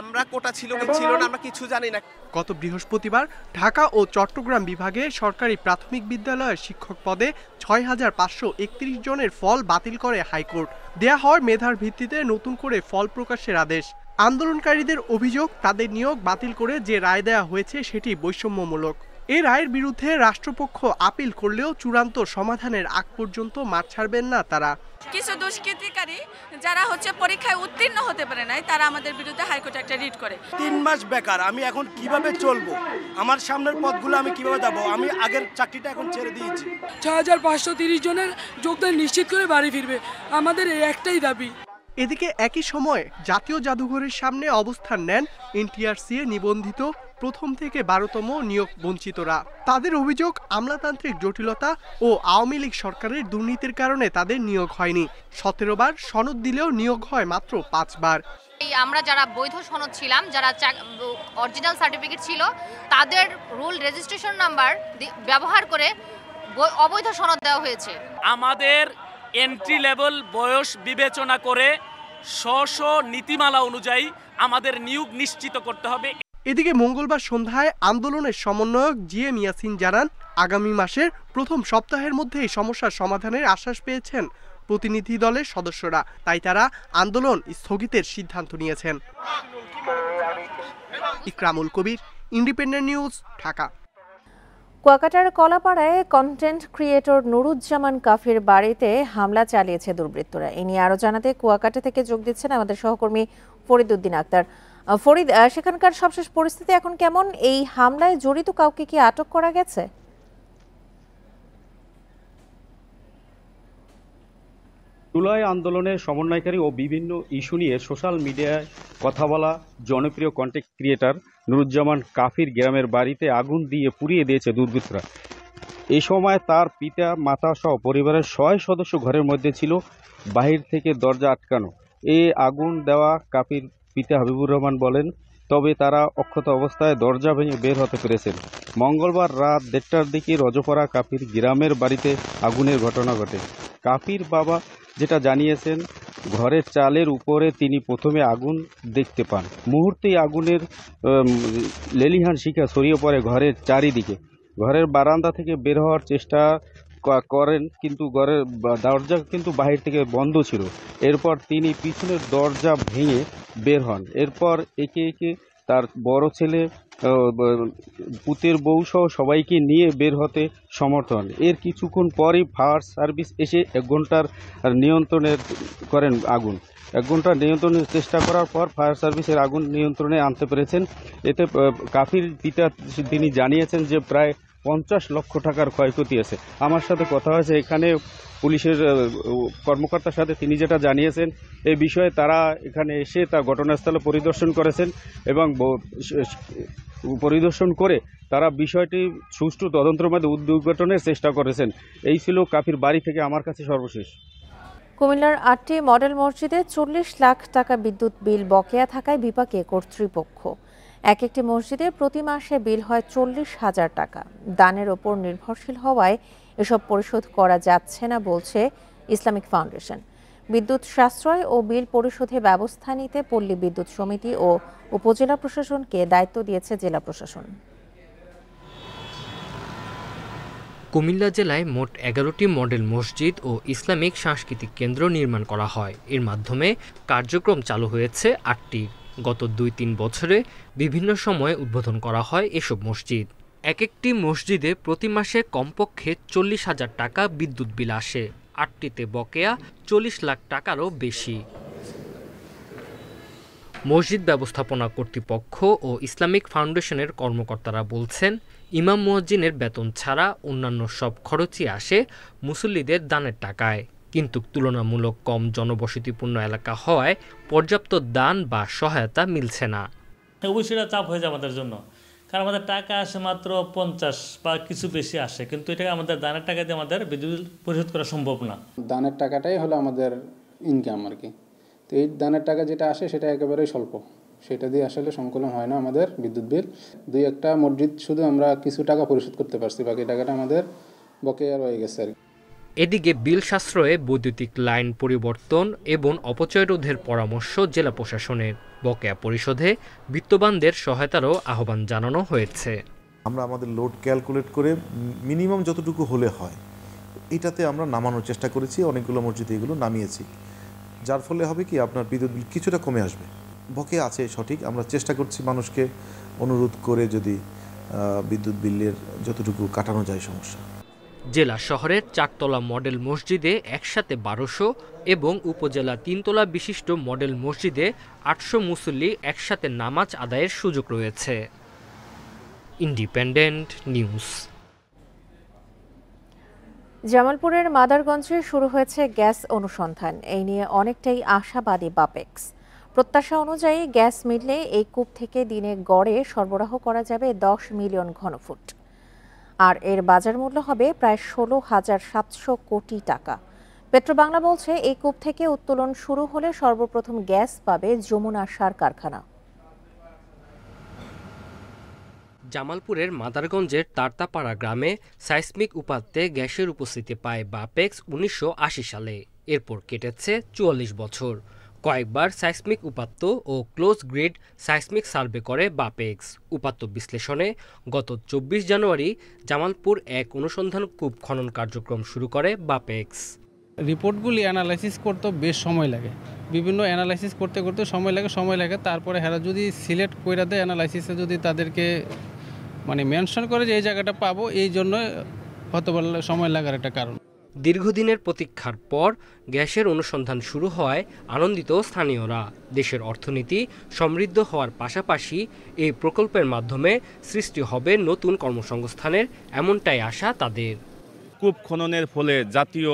আমরা কোটা ছিল কি ছিল না আমরা কিছু জানি না। গত বৃহস্পতিবার ঢাকা ও চট্টগ্রাম বিভাগে সরকারি প্রাথমিক বিদ্যালয়ের শিক্ষক পদে 6531 জনের ফল বাতিল করে হাইকোর্ট। দেয়া হয় মেধার ভিত্তিতে নতুন করে ফল প্রকাশের আদেশ। আন্দোলনকারীদের অভিযোগ, তাদের নিয়োগ বাতিল করে যে রায় দেয়া হয়েছে সেটি বৈষম্যমূলক। এই রায়ের বিরুদ্ধে রাষ্ট্রপক্ষ আপিল করলেও চূড়ান্ত সমাধানের আগ পর্যন্ত মাঠ ছাড়বেন না তারা। কিছু দুষ্কৃতিকারী যারা পরীক্ষায় উত্তীর্ণ হতে পারে নাই, তারা আমাদের বিরুদ্ধে হাইকোর্টে একটা রিট করে। 3 মাস বেকার, আমি এখন কিভাবে চলবো? আমার সামনের পথগুলো আমি কিভাবে যাবো? আমি আগের চাকরিটা এখন ছেড়ে দিয়েছি। 6530 জনের যোগদান নিশ্চিত করে বাড়ি ফিরবে, আমাদের এই একটাই দাবি। এদিকে একই সময়ে জাতীয় জাদুঘরের সামনে অবস্থান নেন এনটিআরসি নিবন্ধিত প্রথম থেকে 12তম নিয়োগ বঞ্চিতরা। তাদের অভিযোগ, আমলাতান্ত্রিক জটিলতা ও আওয়ামী লীগ সরকারের দুর্নীতির কারণে তাদের নিয়োগ হয়নি। 17 বার সনদ দিলেও নিয়োগ হয় মাত্র 5 বার। আমরা যারা বৈধ সনদ ছিলাম, যারা অরিজিনাল সার্টিফিকেট ছিল, তাদের রুল রেজিস্ট্রেশন নাম্বার ব্যবহার করে অবৈধ সনদ দেওয়া হয়েছে। আমাদের এন্ট্রি লেভেল বয়স বিবেচনা করে স্ব নীতিমালা অনুযায়ী আমাদের নিয়োগ নিশ্চিত করতে হবে। এদিকে মঙ্গলবার সন্ধ্যায় আন্দোলনের সমন্বয়ক জিএম ইয়াসিন জানান, আগামী মাসের প্রথম সপ্তাহের মধ্যেই সমস্যার সমাধানের আশ্বাস পেয়েছেন প্রতিনিধি দলের সদস্যরা, তাই তারা আন্দোলন স্থগিতের সিদ্ধান্ত নিয়েছেন। Ikramul Kabir, Independent news, Dhaka. কুয়াকাটার কলাপাড়ায় কন্টেন্ট ক্রিয়েটর নুরুজ্জামান কাফির বাড়িতে হামলা চালিয়েছে দুর্বৃত্তরা। এ নিয়ে আরো জানাতে কুয়াকাটা থেকে যোগ দিচ্ছেন আমাদের সহকর্মী ফরিদ উদ্দিন আক্তার। ফরিদ, সেখানকার সবশেষ পরিস্থিতি এখন কেমন? এই হামলায় জড়িত কাউকে কি আটক করা গেছে? জুলাই আন্দোলনের সমন্বয়কারী ও বিভিন্ন ইস্যু নিয়ে সোশ্যাল মিডিয়ায় কথা বলা জনপ্রিয় কন্টেন্ট ক্রিয়েটর নুরুজ্জামান কাফির গ্রামের বাড়িতে আগুন দিয়ে পুড়িয়ে দিয়েছে দুর্বৃত্তরা। এই সময় তার পিতা মাতা সহ পরিবারের 6 সদস্য ঘরের মধ্যে ছিল, বাহির থেকে দরজা আটকানো। এই আগুন দেওয়া কাফির পিতা হাবিবুর রহমান বলেন, তবে তারা অক্ষত অবস্থায় দরজা ভেঙে বের হতে পেরেছেন। মঙ্গলবার রাত 1:30টার দিকে রজপড়া কাফির গ্রামের বাড়িতে আগুনের ঘটনা ঘটে। কাফির বাবা যেটা জানিয়েছেন, ঘরের চালের উপরে তিনি প্রথমে আগুন দেখতে পান। মুহূর্তেই আগুনের লেলিহান শিখা ছড়িয়ে পড়ে ঘরের চারিদিকে। ঘরের বারান্দা থেকে বের হওয়ার চেষ্টা করেন, কিন্তু ঘরের দরজা কিন্তু বাহির থেকে বন্ধ ছিল। এরপর তিনি পিছনের দরজা ভেঙে বের হন। এরপর একে একে তার বড় ছেলে, পুতের বউ সহ সবাইকে নিয়ে বের হতে সমর্থ হন। এর কিছুক্ষণ পরই ফায়ার সার্ভিস এসে 1 ঘন্টার নিয়ন্ত্রণের করেন আগুন। 1 ঘন্টা নিয়ন্ত্রণের চেষ্টা করার পর ফায়ার সার্ভিসের আগুন নিয়ন্ত্রণে আনতে পেরেছেন। এতে কাফির পিতা তিনি জানিয়েছেন যে প্রায় 50 লক্ষ টাকার ক্ষয়ক্ষতি আছে। আমার সাথে কথা হয়েছে এখানে পুলিশের কর্মকর্তার সাথে, তিনি যেটা জানিয়েছেন এই বিষয়ে তারা এখানে এসে তা ঘটনাস্থলে পরিদর্শন করেছেন এবং পরিদর্শন করে তারা বিষয়টি সুষ্ঠু তদন্তের মধ্যে উদ্ঘাটনের চেষ্টা করেছেন। এই ছিল কাফির বাড়ি থেকে আমার কাছে সর্বশেষ। কুমিল্লার 8টি মডেল মসজিদে 40 লাখ টাকা বিদ্যুৎ বিল বকেয়া থাকায় বিপাকে কর্তৃপক্ষ। এক একটি মসজিদে প্রতি মাসে বিল হয় 40,000 টাকা। দানের ওপর নির্ভরশীল হওয়ায় এসব পরিশোধ করা যাচ্ছে না বলছে ইসলামিক ফাউন্ডেশন। বিদ্যুৎ সাশ্রয় ও বিল পরিশোধে ব্যবস্থা নিতে পল্লী বিদ্যুৎ সমিতি ও উপজেলা প্রশাসনকে দায়িত্ব দিয়েছে জেলা প্রশাসন। কুমিল্লা জেলায় মোট 11টি মডেল মসজিদ ও ইসলামিক সাংস্কৃতিক কেন্দ্র নির্মাণ করা হয়। এর মাধ্যমে কার্যক্রম চালু হয়েছে 8টি। গত 2-3 বছরে বিভিন্ন সময়ে উদ্বোধন করা হয় এসব মসজিদ। এক একটি মসজিদে প্রতি মাসে কমপক্ষে 40,000 টাকা বিদ্যুৎ বিল আসে। 8টিতে বকেয়া 40 লাখ টাকারও বেশি। মসজিদ ব্যবস্থাপনা কর্তৃপক্ষ ও ইসলামিক ফাউন্ডেশনের কর্মকর্তারা বলছেন, ইমাম মুয়াজ্জিনের বেতন ছাড়া অন্যান্য সব খরচই আসে মুসল্লিদের দানের টাকায়। কিন্তু তুলনামূলক কম জনবসতিপূর্ণ এলাকা হওয়ায় পর্যাপ্ত দান বা সহায়তা মিলছে না। অবশ্যই এটা চাপ হয়ে যায় আমাদের জন্য, কারণ আমাদের টাকা আসে মাত্র 50 বা কিছু বেশি আসে, কিন্তু এটা আমাদের দানের টাকা দিয়ে আমাদের বিদ্যুৎ পরিশোধ করা সম্ভব না। দানের টাকাটাই হলো আমাদের ইনকাম আর কি। তো এই দানের টাকা যেটা আসে সেটা একেবারেই স্বল্প, সেটা দিয়ে আসলে সংকলন হয় না আমাদের বিদ্যুৎ বিল। 2-1টা মসজিদ শুধু আমরা কিছু টাকা পরিশোধ করতে পারছি, বাকি টাকাটা আমাদের বকেয়া রয়ে গেছে আর কি। এদিকে বিল সাশ্রয়ে বৈদ্যুতিক লাইন পরিবর্তন এবং অপচয় রোধের পরামর্শ জেলা প্রশাসনের। বকেয়া পরিশোধে বিত্তবানদের সহায়তারও আহ্বান জানানো হয়েছে। আমরা আমাদের লোড ক্যালকুলেট করে মিনিমাম যতটুকু হলে হয় এটাতে আমরা নামানোর চেষ্টা করেছি। অনেকগুলো মসজিদে এগুলো নামিয়েছি, যার ফলে হবে কি আপনার বিদ্যুৎ বিল কিছুটা কমে আসবে। বকেয়া আছে সঠিক, আমরা চেষ্টা করছি মানুষকে অনুরোধ করে যদি বিদ্যুৎ বিলের যতটুকু কাটানো যায় সমস্যা। জেলা শহরের 4তলা মডেল মসজিদে একসাথে 1200 এবং উপজেলা 3তলা বিশিষ্ট মডেল মসজিদে 800 মুসল্লি একসাথে নামাজ আদায়ের সুযোগ রয়েছে। Independent news. জামালপুরের মাদারগঞ্জে শুরু হয়েছে গ্যাস অনুসন্ধান। এই নিয়ে অনেকটাই আশাবাদী বাপেক্স। প্রত্যাশা অনুযায়ী গ্যাস মিললে এই কূপ থেকে দিনে গড়ে সরবরাহ করা যাবে 10 মিলিয়ন ঘনফুট, আর এর বাজার মূল্য হবে প্রায় 16,700 কোটি টাকা। পেট্রোবাংলা বলছে এই কূপ থেকে উত্তোলন শুরু হলে সর্বপ্রথম গ্যাস পাবে যমুনা সার কারখানা। জামালপুরের মাদারগঞ্জের তারতাপাড়া গ্রামে সাইসমিক উপাত্তে গ্যাসের উপস্থিতি পায় বাপেক্স 1980 সালে। এরপর কেটেছে 44 বছর। কয়েকবার সাইসমিক উপাত্ত ও ক্লোজ গ্রিড সাইসমিক সার্ভে করে বাপেক্স। উপাত্ত বিশ্লেষণে গত 24 জানুয়ারি জামালপুর এক অনুসন্ধান কূপ খনন কার্যক্রম শুরু করে বাপেক্স। রিপোর্টগুলি অ্যানালাইসিস করতে বেশ সময় লাগে, বিভিন্ন অ্যানালাইসিস করতে করতে সময় লাগে। তারপরে হেরা যদি সিলেক্ট করে দেয় অ্যানালাইসিসে, যদি তাদেরকে মেনশন করে যে এই জায়গাটা পাবো, এই জন্য হতে পারে সময় লাগার একটা কারণ। দীর্ঘদিনের প্রতীক্ষার পর গ্যাসের অনুসন্ধান শুরু হয় আনন্দিত স্থানীয়রা। দেশের অর্থনীতি সমৃদ্ধ হওয়ার পাশাপাশি এই প্রকল্পের মাধ্যমে সৃষ্টি হবে নতুন কর্মসংস্থানের, এমনটাই আশা তাদের। কূপ খননের ফলে জাতীয়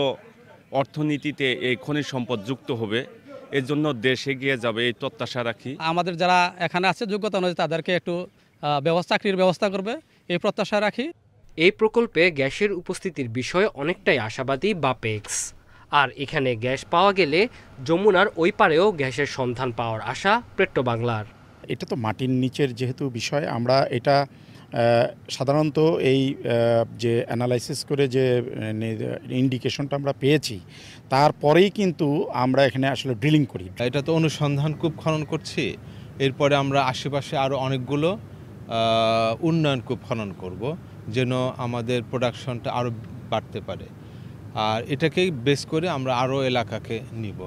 অর্থনীতিতে এই খনিজ সম্পদ যুক্ত হবে, এর জন্য দেশ এগিয়ে যাবে এই প্রত্যাশা রাখি। আমাদের যারা এখানে আছে যোগ্যতা অনুযায়ী তাদেরকে একটু চাকরির ব্যবস্থা করবে এই প্রত্যাশা রাখি। এই প্রকল্পে গ্যাসের উপস্থিতির বিষয়ে অনেকটাই আশাবাদী বাপেক্স। আর এখানে গ্যাস পাওয়া গেলে যমুনার ওই পারেও গ্যাসের সন্ধান পাওয়ার আশা পেট্রোবাংলার। এটা তো মাটির নিচের যেহেতু বিষয়, আমরা এটা সাধারণত এই যে অ্যানালাইসিস করে যে ইন্ডিকেশনটা আমরা পেয়েছি তারপরেই কিন্তু আমরা এখানে আসলে ড্রিলিং করি। এটা তো অনুসন্ধান কূপ খনন করছি, এরপরে আমরা আশেপাশে আরও অনেকগুলো উন্নয়ন কূপ খনন করব যেন আমাদের প্রোডাকশনটা আরও বাড়তে পারে, আর এটাকেই বেস করে আমরা আরও এলাকাকে নিব।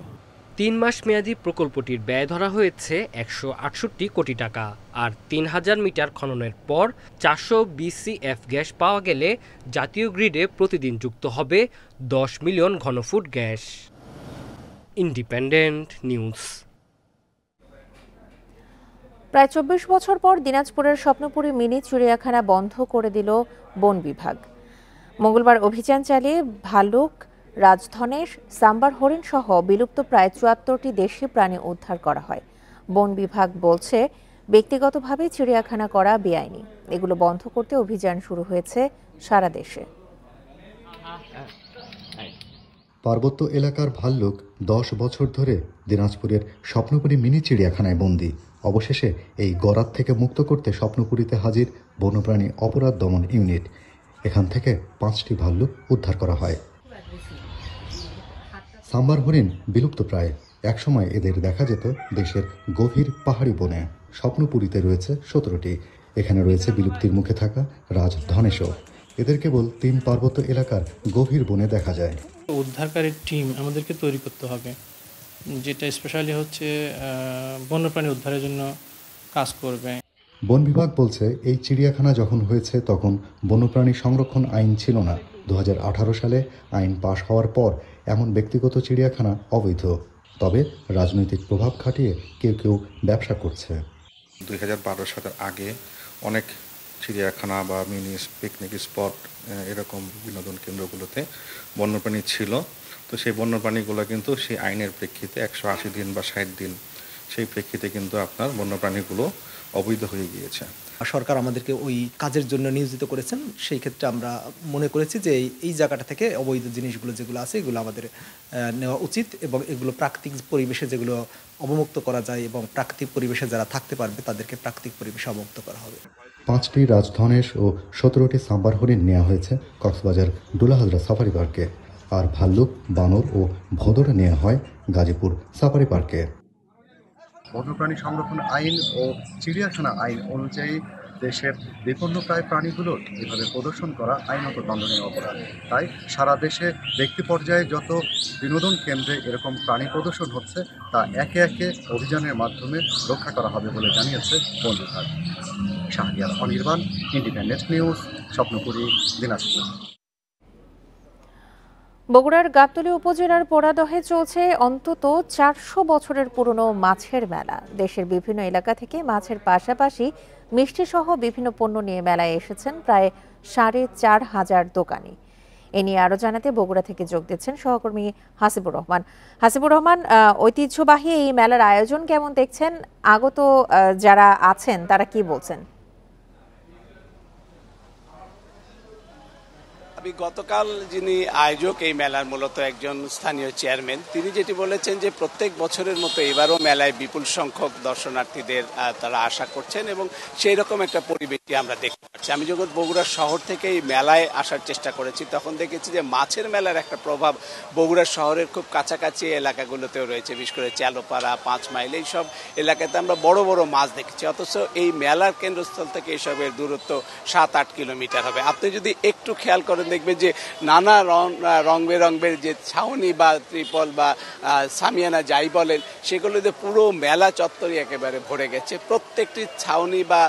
3 মাস মেয়াদী প্রকল্পটির ব্যয় ধরা হয়েছে 168 কোটি টাকা। আর 3000 মিটার খননের পর 400 BCF গ্যাস পাওয়া গেলে জাতীয় গ্রিডে প্রতিদিন যুক্ত হবে 10 মিলিয়ন ঘনফুট গ্যাস। Independent news. প্রায় 24 বছর পর দিনাজপুরের স্বপ্নপুরী মিনি চিড়িয়াখানা বন্ধ করে দিল বন বিভাগ। মঙ্গলবার অভিযান চালিয়ে ভালুক, রাজধনেশ, সাম্বার হরিণ সহ বিলুপ্ত প্রায় 74টি দেশি প্রাণী উদ্ধার করা হয়। বন বিভাগ বলছে ব্যক্তিগতভাবে চিড়িয়াখানা করা বেআইনি। এগুলো বন্ধ করতে অভিযান শুরু হয়েছে সারা দেশে। পার্বত্য এলাকার ভাল্লুক 10 বছর ধরে দিনাজপুরের স্বপ্নপুরী মিনি চিড়িয়াখানায় বন্দী। অবশেষে এই গরাত থেকে মুক্ত করতে স্বপ্নপুরীতে হাজির বন্যপ্রাণী অপরাধ দমন ইউনিট। এখান থেকে 5টি ভাল্লুক উদ্ধার করা হয়। সাম্বার হরিণ বিলুপ্ত প্রায়। একসময় এদের দেখা যেত দেশের গভীর পাহাড়ি বনে। স্বপ্নপুরীতে রয়েছে 17টি। এখানে রয়েছে বিলুপ্তির মুখে থাকা রাজধনেশও। এদের কেবল 3 পার্বত্য এলাকার গভীর বনে দেখা যায়। উদ্ধারকারী টিম আমাদেরকে তৈরি করতে হবে, যেটা স্পেশালি হচ্ছে বন্যপ্রাণী উদ্ধারের জন্য কাজ করবে। বন বিভাগ বলছে এই চিড়িয়াখানা যখন হয়েছে তখন বন্যপ্রাণী সংরক্ষণ আইন ছিল না। 2018 সালে আইন পাশ হওয়ার পর এমন ব্যক্তিগত চিড়িয়াখানা অবৈধ। তবে রাজনৈতিক প্রভাব খাটিয়ে কেউ কেউ ব্যবসা করছে। 2012 সালের আগে অনেক চিড়িয়াখানা বা মিনি পিকনিক স্পট এরকম বিনোদন কেন্দ্রগুলোতে বন্যপ্রাণী ছিল। তো সেই বন্যপ্রাণীগুলো কিন্তু সেই আইনের প্রেক্ষিতে 180 দিন বা 60 দিন সেই প্রেক্ষিতে কিন্তু আপনার বন্যপ্রাণীগুলো অবৈধ হয়ে গিয়েছে। সরকার আমাদেরকে ওই কাজের জন্য নিয়োজিত করেছেন। সেই ক্ষেত্রে আমরা মনে করেছি যে এই জায়গাটা থেকে অবৈধ জিনিসগুলো যেগুলো আছে এগুলো আমাদের নেওয়া উচিত এবং এগুলো প্রাকৃতিক পরিবেশে যেগুলো অবমুক্ত করা যায় এবং প্রাকৃতিক পরিবেশে যারা থাকতে পারবে তাদেরকে প্রাকৃতিক পরিবেশে অবমুক্ত করা হবে। 5টি রাজধনেশ ও 17টি সাম্বার হরিণ নেওয়া হয়েছে কক্সবাজার ডুলাহাজরা সাফারি পার্কে। আর ভাল্লুক, বানর ও ভোঁদড় নেওয়া হয় গাজীপুর সাফারি পার্কে। বন্যপ্রাণী সংরক্ষণ আইন ও চিড়িয়াখানা আইন অনুযায়ী দেশের বিপন্নপ্রায় প্রাণীগুলোর এভাবে প্রদর্শন করা আইনত দণ্ডনীয় অপরাধ। তাই সারা দেশে ব্যক্তি পর্যায়ে যত বিনোদন কেন্দ্রে এরকম প্রাণী প্রদর্শন হচ্ছে তা একে একে অভিযানের মাধ্যমে রক্ষা করা হবে বলে জানিয়েছে বন বিভাগ। শাহরিয়ার অনির্বাণ, ইন্ডিপেন্ডেন্ট নিউজ, স্বপ্নপুরী, দিনাজপুর। বগুড়ার গাবতলী উপজেলার পোড়াদহে চলছে অন্তত 400 বছরের পুরনো মাছের মেলা। দেশের বিভিন্ন এলাকা থেকে মাছের পাশাপাশি মিষ্টি সহ বিভিন্ন পণ্য নিয়ে মেলায় এসেছেন প্রায় 4500 দোকানি। এ নিয়ে আরো জানাতে বগুড়া থেকে যোগ দিচ্ছেন সহকর্মী হাসিবুর রহমান। হাসিবুর রহমান, ঐতিহ্যবাহী এই মেলার আয়োজন কেমন দেখছেন? আগত যারা আছেন তারা কি বলছেন? গতকাল যিনি আয়োজক এই মেলার মূলত একজন স্থানীয় চেয়ারম্যান, তিনি যেটি বলেছেন যে প্রত্যেক বছরের মতো এবারও মেলায় বিপুল সংখ্যক দর্শনার্থীদের তারা আশা করছেন এবং সেই রকম একটা পরিবেশই আমরা দেখতে পাচ্ছি। আমি যখন বগুড়া শহর থেকে এই মেলায় আসার চেষ্টা করেছি তখন দেখেছি যে মাছের মেলার একটা প্রভাব বগুড়া শহরের খুব কাছাকাছি এলাকাগুলোতেও রয়েছে, বিশেষ করে চালোপাড়া, 5 মাইল এইসব এলাকাতে আমরা বড় বড় মাছ দেখেছি। অথচ এই মেলার কেন্দ্রস্থল থেকে এসবের দূরত্ব 7-8 কিলোমিটার হবে। আপনি যদি একটু খেয়াল করেন দেখবেন যে নানা রং বেরঙের যে ছাউনি বা ত্রিপল বা সামিয়ানা যাই বলেন সেগুলোতে পুরো মেলা চত্বরই একেবারে ভরে গেছে। প্রত্যেকটি ছাউনি বা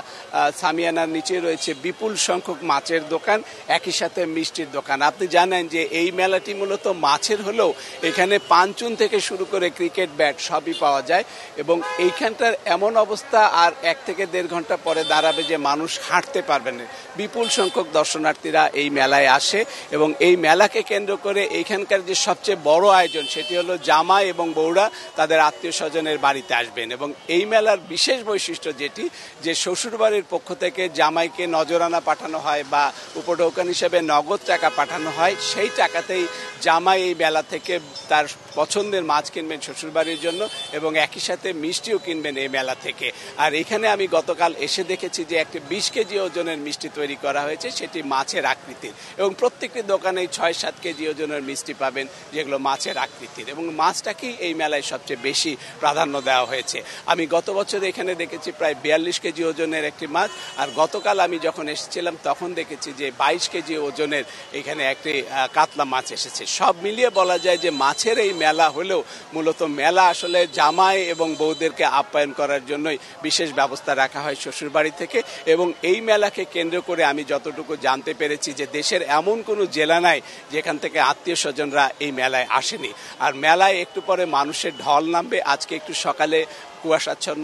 সামিয়ানার নিচে রয়েছে বিপুল সংখ্যক মাছের দোকান, একই সাথে মিষ্টির দোকান। আপনি জানেন যে এই মেলাটি মূলত মাছের হলেও এখানে পানচুন থেকে শুরু করে ক্রিকেট ব্যাট সবই পাওয়া যায় এবং এইখানটার এমন অবস্থা আর 1 থেকে 1.5 ঘন্টা পরে দাঁড়াবে যে মানুষ হাঁটতে পারবে না। বিপুল সংখ্যক দর্শনার্থীরা এই মেলায় আসে হচ্ছে এবং এই মেলাকে কেন্দ্র করে এইখানকার যে সবচেয়ে বড় আয়োজন সেটি হলো জামাই এবং বউরা তাদের আত্মীয় স্বজনের বাড়িতে আসবেন এবং এই মেলার বিশেষ বৈশিষ্ট্য যেটি যে শ্বশুরবাড়ির পক্ষ থেকে জামাইকে নজরানা পাঠানো হয় বা উপঢৌকন হিসেবে নগদ টাকা পাঠানো হয়, সেই টাকাতেই জামাই এই মেলা থেকে তার পছন্দের মাছ কিনবেন শ্বশুরবাড়ির জন্য এবং একই সাথে মিষ্টিও কিনবেন এই মেলা থেকে। আর এখানে আমি গতকাল এসে দেখেছি যে একটি 20 কেজি ওজনের মিষ্টি তৈরি করা হয়েছে, সেটি মাছের আকৃতির এবং প্রত্যেকটি দোকানেই 6-7 কেজি ওজনের মিষ্টি পাবেন যেগুলো মাছের আকৃতির এবং মাছটাকেই এই মেলায় সবচেয়ে বেশি প্রাধান্য দেওয়া হয়েছে। আমি গত বছর এখানে দেখেছি প্রায় 42 কেজি ওজনের একটি মাছ, আর গতকাল আমি যখন এসেছিলাম তখন দেখেছি যে 22 কেজি ওজনের এখানে একটি কাতলা মাছ এসেছে। সব মিলিয়ে বলা যায় যে মাছের এই মেলা হলেও মূলত মেলা আসলে জামাই এবং বউদেরকে আপ্যায়ন করার জন্যই বিশেষ ব্যবস্থা রাখা হয় শ্বশুরবাড়ি থেকে এবং এই মেলাকে কেন্দ্র করে আমি যতটুকু জানতে পেরেছি যে দেশের এমন কোনো জেলা নাই যেখান থেকে আত্মীয় স্বজনরা এই মেলায় আসেনি। আর মেলায় একটু পরে মানুষের ঢল নামবে। আজকে একটু সকালে কুয়াশাচ্ছন্ন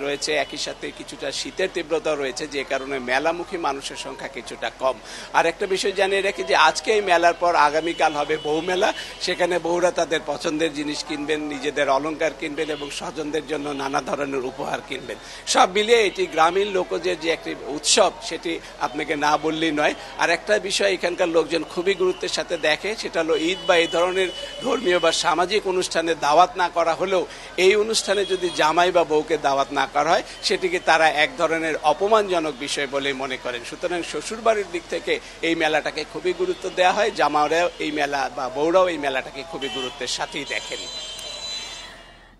রয়েছে, একই সাথে কিছুটা শীতের তীব্রতা রয়েছে, যে কারণে মেলামুখী মানুষের সংখ্যা কিছুটা কম। আর একটা বিষয় জানিয়ে রাখি যে আজকে এই মেলার পর আগামীকাল হবে বউ মেলা, সেখানে বউরা তাদের পছন্দের জিনিস কিনবেন, নিজেদের অলংকার কিনবেন এবং স্বজনদের জন্য নানা ধরনের উপহার কিনবেন। সব মিলিয়ে এটি গ্রামীণ লোকজের যে একটি উৎসব সেটি আপনাকে না বললেই নয়। আর একটা বিষয় এখানকার লোকজন খুবই গুরুত্বের সাথে দেখে, সেটা হলো ঈদ বা এই ধরনের ধর্মীয় বা সামাজিক অনুষ্ঠানে দাওয়াত না করা হলেও এই অনুষ্ঠানে যদি জামাই বা বউকে দাওয়াত না করা হয় সেটিকে তারা এক ধরনের অপমানজনক বিষয় বলে মনে করেন। সুতরাং শ্বশুরবাড়ির দিক থেকে এই মেলাটাকে খুবই গুরুত্ব দেওয়া হয়, জামাইরাও এই মেলা বা বউরাও এই মেলাটাকে খুবই গুরুত্বের সাথেই দেখেন।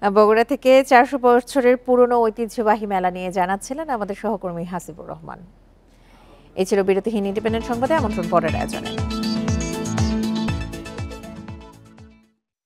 বগুড়া থেকে 400 বছরের পুরনো ঐতিহ্যবাহী মেলা নিয়ে জানাচ্ছিলেন আমাদের সহকর্মী হাসিবুর রহমান। এই ছিল বিরতিহীন ইন্ডিপেন্ডেন্ট সংবাদে, আমন্ত্রণ পরের আয়োজনে।